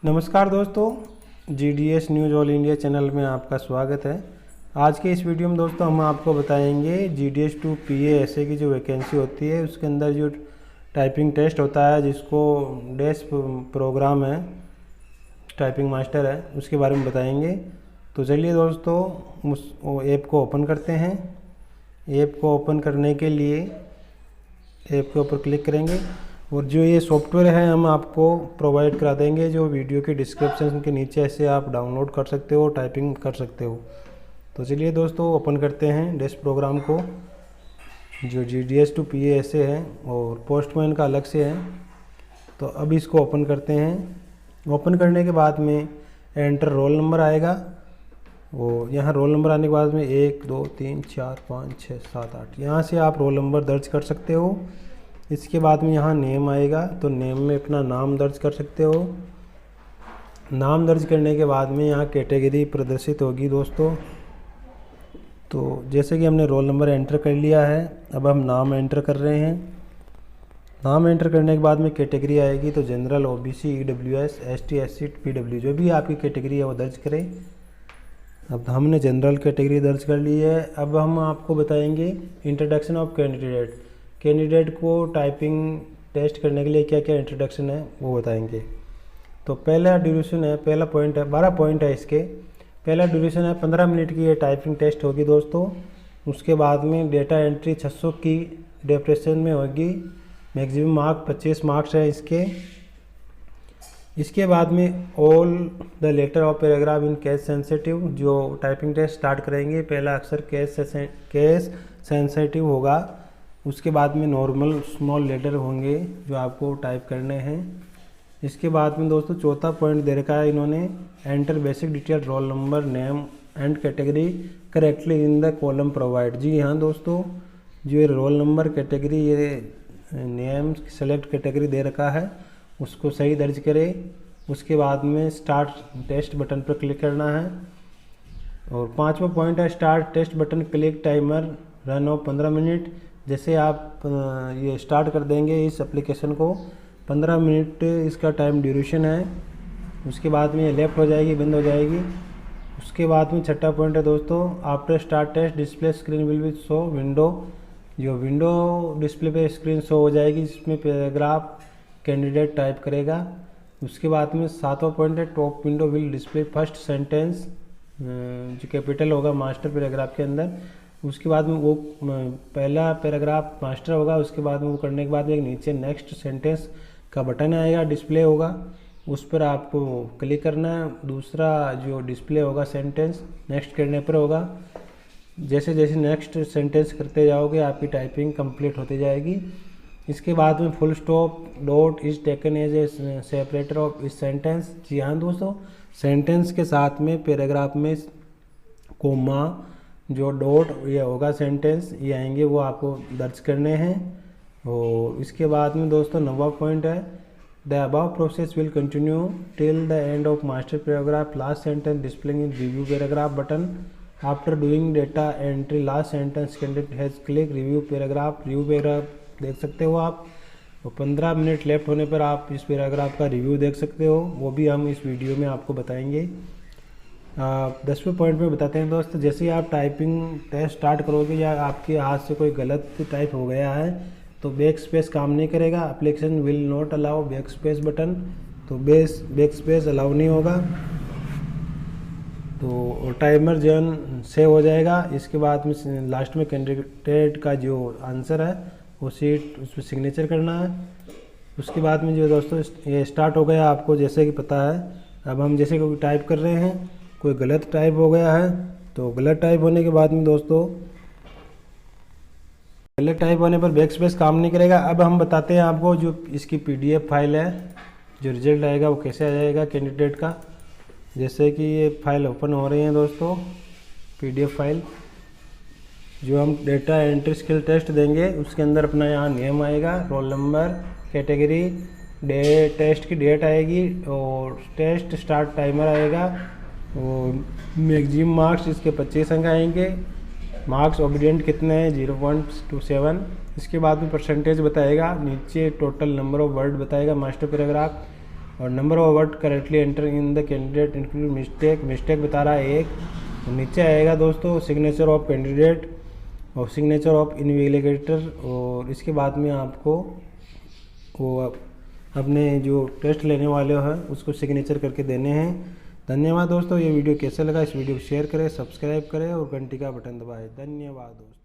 नमस्कार दोस्तों, GDS news all India channel में आपका स्वागत है। आज के इस वीडियो में दोस्तों हम आपको बताएंगे GDS 2 PA की जो वैकेंसी होती है उसके अंदर जो टाइपिंग टेस्ट होता है, जिसको डेस्क प्रोग्राम है, टाइपिंग मास्टर है, उसके बारे में बताएंगे। तो चलिए दोस्तों उस ऐप को ओपन करते हैं। ऐप को ओपन करने के लिए ऐप के ऊपर क्लिक करेंगे और जो ये सॉफ्टवेयर है हम आपको प्रोवाइड करा देंगे, जो वीडियो के डिस्क्रिप्शन के नीचे ऐसे आप डाउनलोड कर सकते हो, टाइपिंग कर सकते हो। तो चलिए दोस्तों ओपन करते हैं डेस्क प्रोग्राम को, जो GDS 2 PA है और पोस्टमैन का अलग से है। तो अब इसको ओपन करते हैं। ओपन करने के बाद में एंटर रोल नंबर आएगा और यहाँ रोल नंबर आने के बाद में 1 2 3 4 5 6 7 8 यहाँ से आप रोल नंबर दर्ज कर सकते हो। इसके बाद में यहाँ नेम आएगा, तो नेम में अपना नाम दर्ज कर सकते हो। नाम दर्ज करने के बाद में यहाँ कैटेगरी प्रदर्शित होगी दोस्तों। तो जैसे कि हमने रोल नंबर एंटर कर लिया है, अब हम नाम एंटर कर रहे हैं। नाम एंटर करने के बाद में कैटेगरी आएगी, तो general, OBC, EWS, ST, SC, PW जो भी आपकी कैटेगरी है वो दर्ज करें। अब हमने जनरल कैटेगरी दर्ज कर ली है। अब हम आपको बताएंगे इंट्रोडक्शन ऑफ कैंडिडेट को टाइपिंग टेस्ट करने के लिए क्या क्या इंट्रोडक्शन है वो बताएंगे। तो पहला ड्यूरेशन है, पहला पॉइंट है, 12 पॉइंट है इसके। पहला ड्यूरेशन है 15 मिनट की ये टाइपिंग टेस्ट होगी दोस्तों। उसके बाद में डेटा एंट्री 600 की डिप्रेशन में होगी। मैक्सिमम मार्क 25 मार्क्स है इसके। इसके बाद में all the letter of paragraph in case sensitive, जो टाइपिंग टेस्ट स्टार्ट करेंगे पहला अक्षर केस सेंसिटिव होगा। उसके बाद में नॉर्मल स्मॉल लेटर होंगे जो आपको टाइप करने हैं। इसके बाद में दोस्तों चौथा पॉइंट दे रखा है इन्होंने, enter basic detail roll number name and category correctly in the column provide. जी हाँ दोस्तों, जो ये रोल नंबर, कैटेगरी, ये नेम सेलेक्ट कैटेगरी दे रखा है उसको सही दर्ज करें। उसके बाद में स्टार्ट टेस्ट बटन पर क्लिक करना है। और 5वां पॉइंट है start test button click timer run of 15 minute. जैसे आप ये स्टार्ट कर देंगे इस एप्लीकेशन को, 15 मिनट इसका टाइम ड्यूरेशन है। उसके बाद में ये लेफ्ट हो जाएगी, बंद हो जाएगी। उसके बाद में 6वां पॉइंट है दोस्तों, after start test display screen will be show window, जो विंडो डिस्प्ले पे स्क्रीन शो हो जाएगी जिसमें पैराग्राफ कैंडिडेट टाइप करेगा। उसके बाद में 7वां पॉइंट है top window will display first sentence, जो कैपिटल होगा मास्टर पैराग्राफ के अंदर। उसके बाद में वो पहला पैराग्राफ मास्टर होगा। उसके बाद में वो करने के बाद में नीचे नेक्स्ट सेंटेंस का बटन आएगा, डिस्प्ले होगा, उस पर आपको क्लिक करना है। दूसरा जो डिस्प्ले होगा सेंटेंस नेक्स्ट करने पर होगा। जैसे जैसे नेक्स्ट सेंटेंस करते जाओगे आपकी टाइपिंग कंप्लीट होती जाएगी। इसके बाद में full stop dot is taken as a separator of इस सेंटेंस। जी हाँ दोस्तों, सेंटेंस के साथ में पैराग्राफ में कोमा, जो डॉट ये होगा सेंटेंस ये आएंगे, वो आपको दर्ज करने हैं। और इसके बाद में दोस्तों 9वां पॉइंट है, the above process will continue till the end of master paragraph last sentence displaying in review paragraph button after doing data entry last sentence candidate has click review paragraph देख सकते हो आप। तो 15 मिनट लेफ्ट होने पर आप इस paragraph का रिव्यू देख सकते हो, वो भी हम इस वीडियो में आपको बताएंगे। 10वें पॉइंट में बताते हैं दोस्त, जैसे ही आप टाइपिंग टेस्ट स्टार्ट करोगे या आपके हाथ से कोई गलत टाइप हो गया है तो बैक स्पेस काम नहीं करेगा। Application will not allow back space button, तो बैक स्पेस अलाउ नहीं होगा। तो टाइमर जन सेव हो जाएगा। इसके बाद में लास्ट में कैंडिडेट का जो आंसर है वो सीट उस पर सिग्नेचर करना है। उसके बाद में जो दोस्तों ये स्टार्ट हो गया, आपको जैसे कि पता है। अब हम जैसे कोई टाइप कर रहे हैं, कोई गलत टाइप हो गया है, तो गलत टाइप होने के बाद में दोस्तों गलत टाइप होने पर बैक स्पेस काम नहीं करेगा। अब हम बताते हैं आपको जो इसकी PDF फाइल है, जो रिजल्ट आएगा वो कैसे आ जाएगा कैंडिडेट का। जैसे कि ये फाइल ओपन हो रही है दोस्तों, PDF फाइल, जो हम डेटा एंट्री स्किल टेस्ट देंगे उसके अंदर अपना यहाँ नेम आएगा, रोल नंबर, कैटेगरी, टेस्ट की डेट आएगी और टेस्ट स्टार्ट टाइमर आएगा। और मैक्सिमम मार्क्स इसके 25 अंक आएंगे। मार्क्स ओबीडियंट कितने हैं, 0.27। इसके बाद में परसेंटेज बताएगा, नीचे टोटल नंबर ऑफ वर्ड बताएगा मास्टर पैराग्राफ, और number of word correctly enter in the candidate include mistake बता रहा है 1। और नीचे आएगा दोस्तों सिग्नेचर ऑफ कैंडिडेट और सिग्नेचर ऑफ इन्वेस्टिगेटर, और इसके बाद में आपको वो अपने जो टेस्ट लेने वाले हैं उसको सिग्नेचर करके देने हैं। धन्यवाद दोस्तों। ये वीडियो कैसा लगा, इस वीडियो को शेयर करें, सब्सक्राइब करें और घंटी का बटन दबाएं। धन्यवाद दोस्तों।